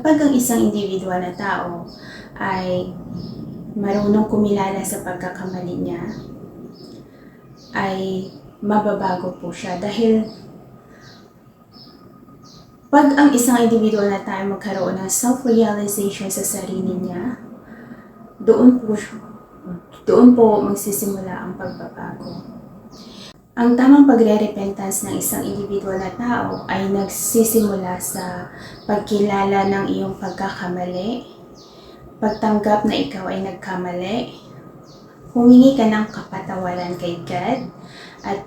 kapag ang isang individual na tao ay marunong kumilala sa pagkakamali niya, ay mababago po siya. Dahil pag ang isang individual na tao magkaroon ng self-realization sa sarili niya, doon po magsisimula ang pagbabago. Ang tamang pagre-repentance ng isang individual na tao ay nagsisimula sa pagkilala ng iyong pagkakamali, pagtanggap na ikaw ay nagkamali, humingi ka ng kapatawaran kay God, at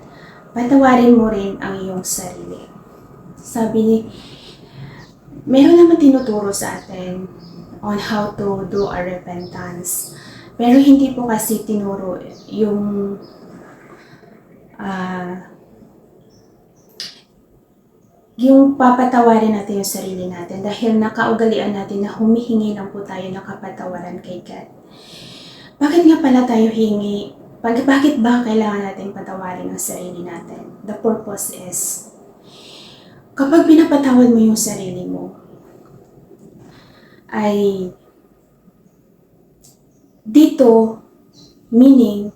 patawarin mo rin ang iyong sarili. Meron naman tinuturo sa atin on how to do a repentance. Pero hindi po kasi tinuro yung papatawarin natin yung sarili natin dahil nakaugalian natin na humihingi lang po tayo ng kapatawaran kay God. Bakit nga pala tayo hingi? Bakit ba kailangan natin patawarin ang sarili natin? The purpose is, kapag pinapatawad mo yung sarili mo, ay dito, meaning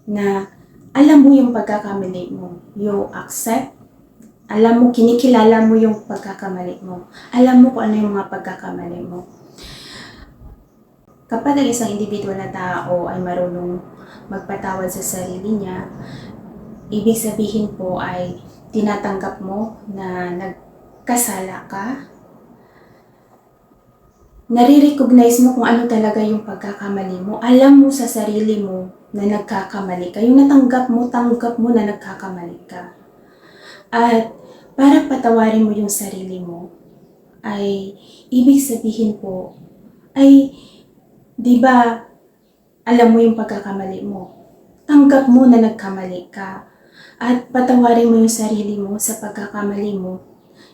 na alam mo yung pagkakamali mo. You accept, alam mo, kinikilala mo yung pagkakamali mo. Alam mo kung ano yung mga pagkakamali mo. Kapag ang isang individual na tao ay marunong magpatawad sa sarili niya, ibig sabihin po ay tinatanggap mo na nagkasala ka, nare-recognize mo kung ano talaga yung pagkakamali mo, alam mo sa sarili mo na nagkakamali ka, yung tanggap mo na nagkakamali ka. At para patawarin mo yung sarili mo, ay ibig sabihin po, ay di ba alam mo yung pagkakamali mo, tanggap mo na nagkamali ka, at patawarin mo yung sarili mo sa pagkakamali mo,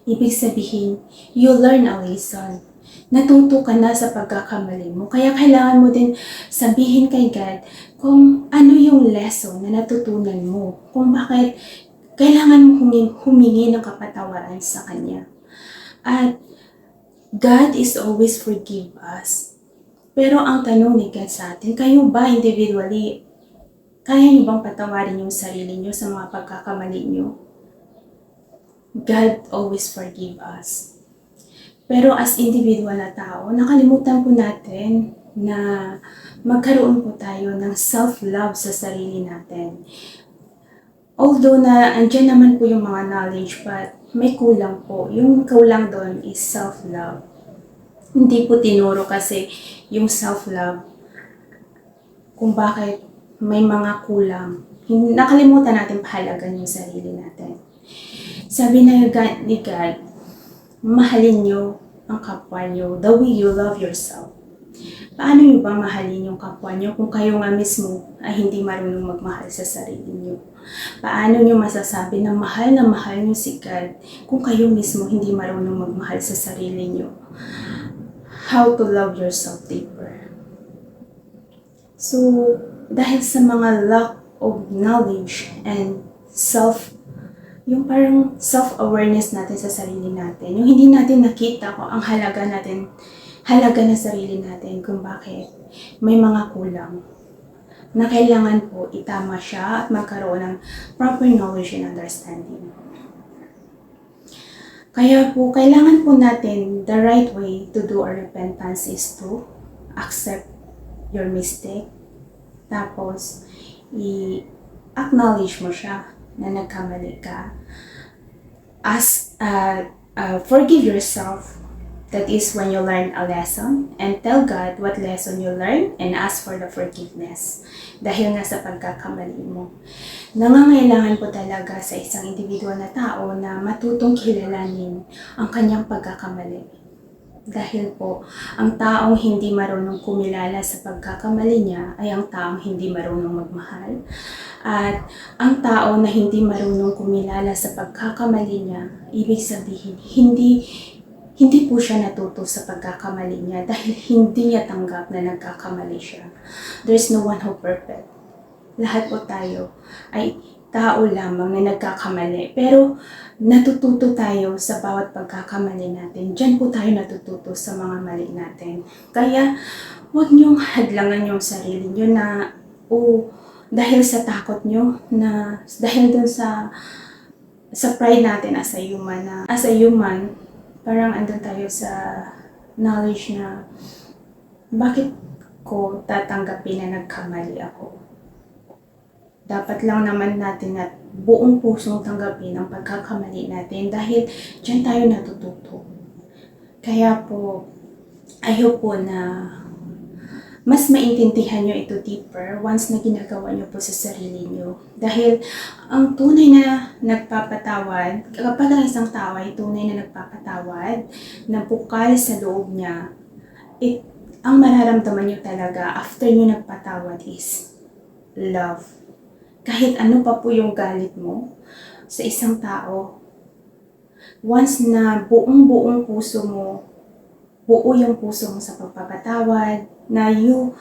ibig sabihin, you learn a lesson. Natuto ka na sa pagkakamali mo. Kaya kailangan mo din sabihin kay God kung ano yung lesson na natutunan mo. Kung bakit kailangan mo humingi ng kapatawaran sa Kanya. At God is always forgive us. Pero ang tanong ni God sa atin, kayo ba individually, kaya niyo bang patawarin yung sarili niyo sa mga pagkakamali niyo? God always forgive us. Pero as individual na tao, nakalimutan po natin na magkaroon po tayo ng self-love sa sarili natin. Although na andyan naman po yung mga knowledge, but may kulang po. Yung kulang doon is self-love. Hindi po tinuro kasi yung self-love kung bakit may mga kulang. Nakalimutan natin pahalagan yung sarili natin. Sabi ni God, mahalin nyo ang kapwa nyo the way you love yourself. Paano nyo ba mahalin yung kapwa nyo kung kayo nga mismo ay hindi marunong magmahal sa sarili nyo? Paano nyo masasabi na mahal nyo si God kung kayo mismo hindi marunong magmahal sa sarili nyo? How to love yourself deeper. So, dahil sa mga lack of knowledge and yung parang self-awareness natin sa sarili natin, yung hindi natin nakita kung ang halaga ng sarili natin, kung bakit may mga kulang na kailangan po itama siya at magkaroon ng proper knowledge and understanding. Kaya po, kailangan po natin, the right way to do our repentance is to accept your mistake, tapos i-acknowledge mo siya na nagkamali ka. Forgive yourself. That is when you learn a lesson, and tell God what lesson you learn and ask for the forgiveness. Dahil nga sa pagkakamali mo. Nangangailangan po talaga sa isang individual na tao na matutong kilalanin ang kanyang pagkakamali. Dahil po, ang taong hindi marunong kumilala sa pagkakamali niya ay ang taong hindi marunong magmahal. At ang tao na hindi marunong kumilala sa pagkakamali niya, ibig sabihin, hindi po siya natuto sa pagkakamali niya dahil hindi niya tanggap na nagkakamali siya. There's no one who perfect. Lahat po tayo ay tao lamang na nagkakamali. Pero natututo tayo sa bawat pagkakamali natin. Diyan po tayo natututo sa mga mali natin. Kaya huwag niyong hadlangan yung sarili niyo na dahil sa takot niyo, na dahil dun sa pride natin as a human, parang andun tayo sa knowledge na bakit ko tatanggapin na nagkamali ako. Dapat lang naman natin at buong pusong tanggapin ang pagkakamali natin dahil dyan tayo natututo. Kaya po, I hope po na mas maintindihan nyo ito deeper once na ginagawa nyo po sa sarili nyo. Dahil ang tunay na nagpapatawad, kapag ang isang tao ay tunay na nagpapatawad, na bukal sa loob niya, ang mararamdaman nyo talaga after nyo nagpatawad is love. Kahit ano pa po yung galit mo sa isang tao, once na buong puso mo, buo yung puso mo sa pagpapatawad, na you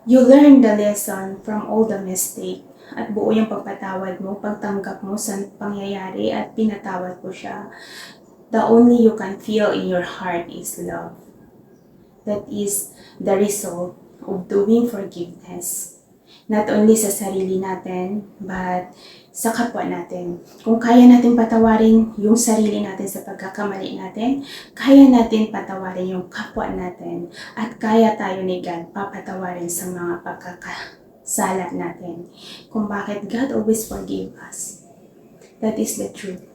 learn the lesson from all the mistake, at buo yung pagpatawad mo, pagtanggap mo sa pangyayari at pinatawad ko siya, the only you can feel in your heart is love. That is the result of doing forgiveness. Not only sa sarili natin, but sa kapwa natin. Kung kaya natin patawarin yung sarili natin sa pagkakamali natin, kaya natin patawarin yung kapwa natin. At kaya tayo ni God papatawarin sa mga pagkakasala natin. Kung bakit God always forgive us. That is the truth.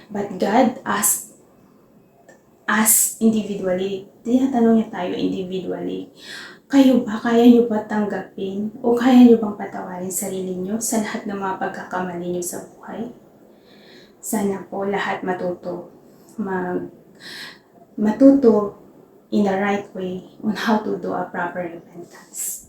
But God asks us individually, tinatanong niya tayo individually, kayo ba, kaya niyo ba tanggapin o kaya niyo bang patawarin sarili niyo sa lahat ng mga pagkakamali niyo sa buhay? Sana po lahat matuto in the right way on how to do a proper repentance.